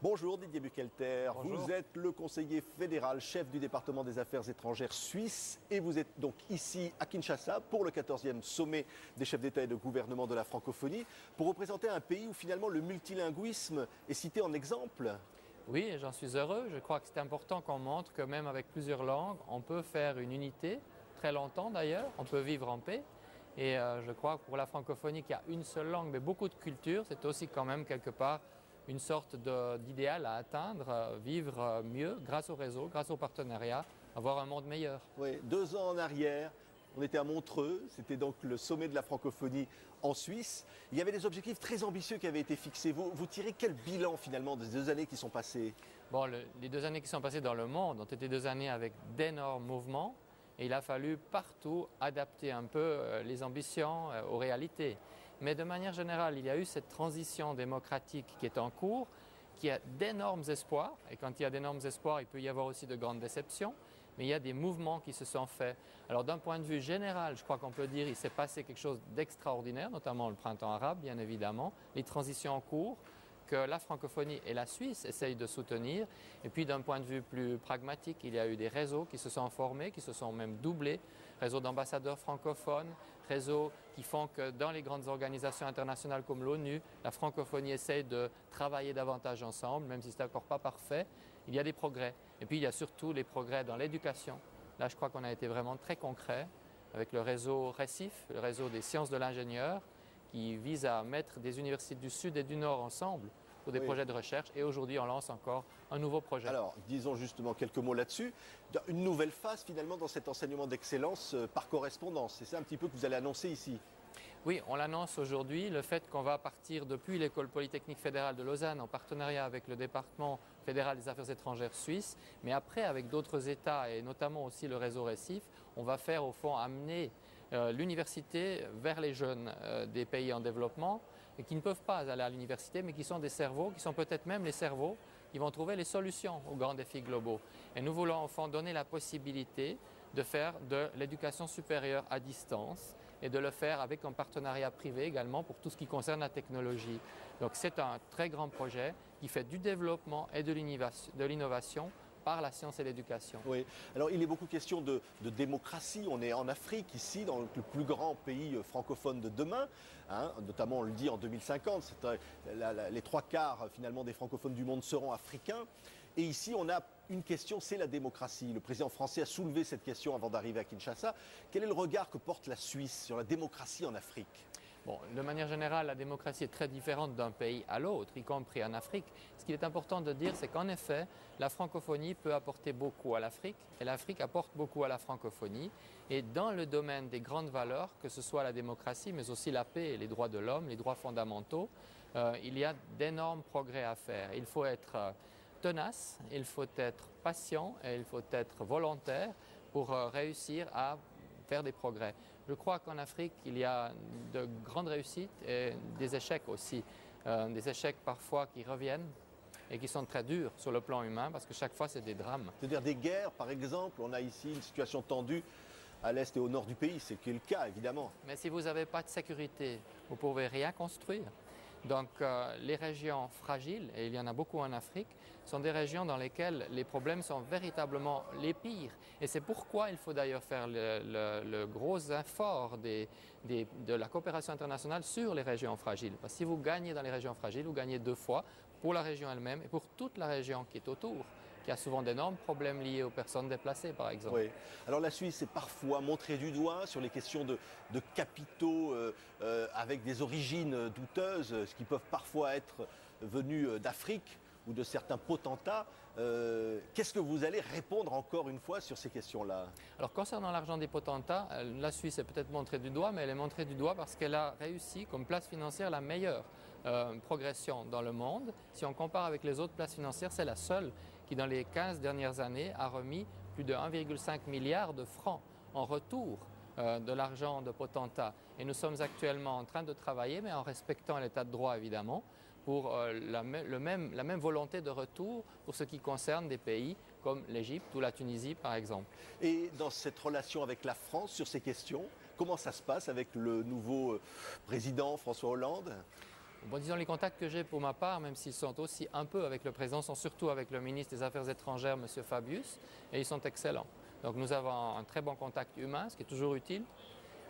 Bonjour Didier Buckelter, Bonjour. vous êtes le conseiller fédéral, chef du département des affaires étrangères suisse et vous êtes donc ici à Kinshasa pour le 14e sommet des chefs d'État et de gouvernement de la francophonie pour représenter un pays où finalement le multilinguisme est cité en exemple. Oui, j'en suis heureux. Je crois que c'est important qu'on montre que même avec plusieurs langues, on peut faire une unité, très longtemps d'ailleurs, on peut vivre en paix. Et je crois que pour la francophonie, qu'il y a une seule langue, mais beaucoup de cultures, c'est aussi quand même quelque part une sorte d'idéal à atteindre, vivre mieux grâce au réseau, grâce au partenariat, avoir un monde meilleur. Oui, 2 ans en arrière, on était à Montreux, c'était donc le sommet de la francophonie en Suisse. Il y avait des objectifs très ambitieux qui avaient été fixés. Vous tirez quel bilan finalement des 2 années qui sont passées? Bon, les 2 années qui sont passées dans le monde ont été 2 années avec d'énormes mouvements. Et il a fallu partout adapter un peu les ambitions aux réalités. Mais de manière générale, il y a eu cette transition démocratique qui est en cours, qui a d'énormes espoirs. Et quand il y a d'énormes espoirs, il peut y avoir aussi de grandes déceptions. Mais il y a des mouvements qui se sont faits. Alors d'un point de vue général, je crois qu'on peut dire qu'il s'est passé quelque chose d'extraordinaire, notamment le printemps arabe, bien évidemment, les transitions en cours, que la francophonie et la Suisse essayent de soutenir. Et puis d'un point de vue plus pragmatique, il y a eu des réseaux qui se sont formés, qui se sont même doublés, réseaux d'ambassadeurs francophones, réseaux qui font que dans les grandes organisations internationales comme l'ONU, la francophonie essaye de travailler davantage ensemble, même si ce n'est encore pas parfait. Il y a des progrès. Et puis il y a surtout les progrès dans l'éducation. Là, je crois qu'on a été vraiment très concret avec le réseau RECIF, le réseau des sciences de l'ingénieur, qui vise à mettre des universités du Sud et du Nord ensemble pour des projets de recherche. Et aujourd'hui, on lance encore un nouveau projet. Alors, disons justement quelques mots là-dessus. Une nouvelle phase finalement dans cet enseignement d'excellence par correspondance. C'est ça un petit peu que vous allez annoncer ici. Oui, on l'annonce aujourd'hui, le fait qu'on va partir depuis l'École polytechnique fédérale de Lausanne en partenariat avec le département fédéral des affaires étrangères suisse, mais après avec d'autres États et notamment aussi le réseau RECIF, on va faire au fond amener l'université vers les jeunes des pays en développement et qui ne peuvent pas aller à l'université mais qui sont des cerveaux, qui sont peut-être même les cerveaux qui vont trouver les solutions aux grands défis globaux. Et nous voulons au fond donner la possibilité de faire de l'éducation supérieure à distance et de le faire avec un partenariat privé également pour tout ce qui concerne la technologie. Donc c'est un très grand projet qui fait du développement et de l'innovation par la science et l'éducation. Oui, alors il est beaucoup question de démocratie. On est en Afrique ici, dans le plus grand pays francophone de demain, hein, notamment on le dit en 2050, les 3/4 finalement des francophones du monde seront africains. Et ici on a une question, c'est la démocratie. Le président français a soulevé cette question avant d'arriver à Kinshasa. Quel est le regard que porte la Suisse sur la démocratie en Afrique ? Bon, de manière générale, la démocratie est très différente d'un pays à l'autre, y compris en Afrique. Ce qu'il est important de dire, c'est qu'en effet, la francophonie peut apporter beaucoup à l'Afrique et l'Afrique apporte beaucoup à la francophonie. Et dans le domaine des grandes valeurs, que ce soit la démocratie, mais aussi la paix et les droits de l'homme, les droits fondamentaux, il y a d'énormes progrès à faire. Il faut être tenace, il faut être patient et il faut être volontaire pour réussir à faire des progrès. Je crois qu'en Afrique, il y a de grandes réussites et des échecs aussi. Des échecs parfois qui reviennent et qui sont très durs sur le plan humain parce que chaque fois, c'est des drames. C'est-à-dire des guerres, par exemple. On a ici une situation tendue à l'est et au nord du pays, c'est le cas évidemment. Mais si vous n'avez pas de sécurité, vous ne pouvez rien construire. Donc les régions fragiles, et il y en a beaucoup en Afrique, sont des régions dans lesquelles les problèmes sont véritablement les pires. Et c'est pourquoi il faut d'ailleurs faire le gros effort de la coopération internationale sur les régions fragiles. Parce que si vous gagnez dans les régions fragiles, vous gagnez 2 fois pour la région elle-même et pour toute la région qui est autour, qui a souvent d'énormes problèmes liés aux personnes déplacées, par exemple. Oui. Alors la Suisse est parfois montrée du doigt sur les questions de capitaux avec des origines douteuses, qui peuvent parfois être venus d'Afrique ou de certains potentats. Qu'est-ce que vous allez répondre encore une fois sur ces questions-là? Alors concernant l'argent des potentats, la Suisse est peut-être montrée du doigt, mais elle est montrée du doigt parce qu'elle a réussi comme place financière la meilleure progression dans le monde. Si on compare avec les autres places financières, c'est la seule qui dans les 15 dernières années a remis plus de 1,5 milliard de francs en retour de l'argent de potentat. Et nous sommes actuellement en train de travailler, mais en respectant l'état de droit évidemment, pour la même volonté de retour pour ce qui concerne des pays comme l'Égypte ou la Tunisie par exemple. Et dans cette relation avec la France sur ces questions, comment ça se passe avec le nouveau président François Hollande ? Bon, disons, les contacts que j'ai pour ma part, même s'ils sont aussi un peu avec le président, sont surtout avec le ministre des Affaires étrangères, M. Fabius, et ils sont excellents. Donc nous avons un très bon contact humain, ce qui est toujours utile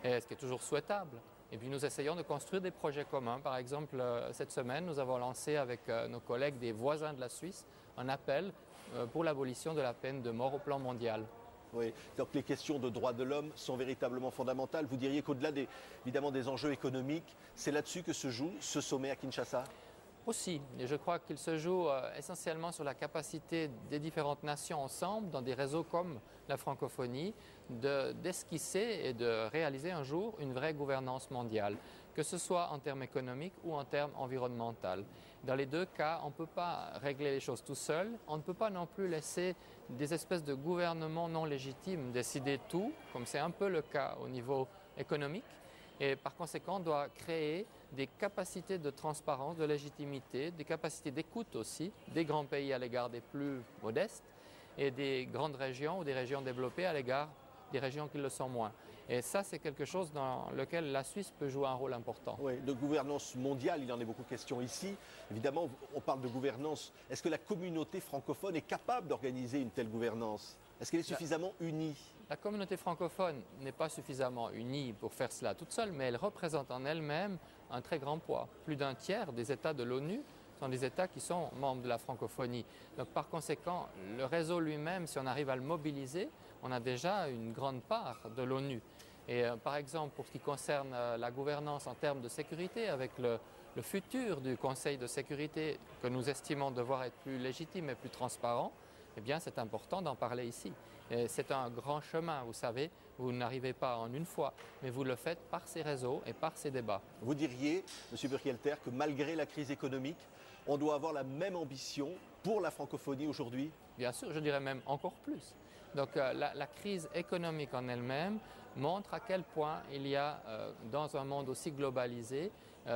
et ce qui est toujours souhaitable. Et puis nous essayons de construire des projets communs. Par exemple, cette semaine, nous avons lancé avec nos collègues des voisins de la Suisse un appel pour l'abolition de la peine de mort au plan mondial. Oui, donc les questions de droits de l'homme sont véritablement fondamentales. Vous diriez qu'au-delà évidemment des enjeux économiques, c'est là-dessus que se joue ce sommet à Kinshasa? Aussi, et je crois qu'il se joue essentiellement sur la capacité des différentes nations ensemble, dans des réseaux comme la francophonie, d'esquisser et de réaliser un jour une vraie gouvernance mondiale, que ce soit en termes économiques ou en termes environnementaux. Dans les deux cas, on ne peut pas régler les choses tout seul, on ne peut pas non plus laisser des espèces de gouvernements non légitimes décider tout, comme c'est un peu le cas au niveau économique. Et par conséquent, on doit créer des capacités de transparence, de légitimité, des capacités d'écoute aussi des grands pays à l'égard des plus modestes et des grandes régions ou des régions développées à l'égard des régions qui le sont moins. Et ça, c'est quelque chose dans lequel la Suisse peut jouer un rôle important. Oui, de gouvernance mondiale, il en est beaucoup question ici. Évidemment, on parle de gouvernance. Est-ce que la communauté francophone est capable d'organiser une telle gouvernance? Est-ce qu'elle est suffisamment unie? La communauté francophone n'est pas suffisamment unie pour faire cela toute seule, mais elle représente en elle-même un très grand poids. Plus d'un tiers des États de l'ONU sont des États qui sont membres de la francophonie. Donc par conséquent, le réseau lui-même, si on arrive à le mobiliser, on a déjà une grande part de l'ONU. Et par exemple, pour ce qui concerne la gouvernance en termes de sécurité, avec le futur du Conseil de sécurité que nous estimons devoir être plus légitime et plus transparent, eh bien c'est important d'en parler ici. C'est un grand chemin, vous savez, vous n'arrivez pas en une fois, mais vous le faites par ces réseaux et par ces débats. Vous diriez, M. Burkhalter, que malgré la crise économique, on doit avoir la même ambition pour la francophonie aujourd'hui? Bien sûr, je dirais même encore plus. Donc la crise économique en elle-même montre à quel point il y a, dans un monde aussi globalisé,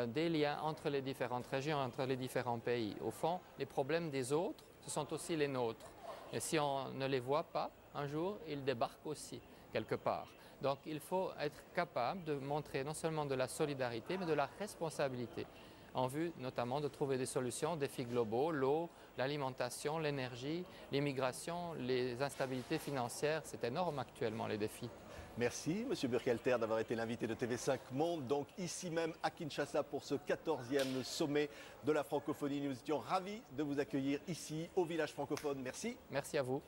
des liens entre les différentes régions, entre les différents pays. Au fond, les problèmes des autres, ce sont aussi les nôtres. Et si on ne les voit pas, un jour, ils débarquent aussi, quelque part. Donc il faut être capable de montrer non seulement de la solidarité, mais de la responsabilité, en vue notamment de trouver des solutions aux défis globaux, l'eau, l'alimentation, l'énergie, l'immigration, les instabilités financières. C'est énorme actuellement, les défis. Merci, M. Burkhalter, d'avoir été l'invité de TV5 Monde, donc ici même à Kinshasa pour ce 14e sommet de la francophonie. Nous étions ravis de vous accueillir ici au village francophone. Merci. Merci à vous.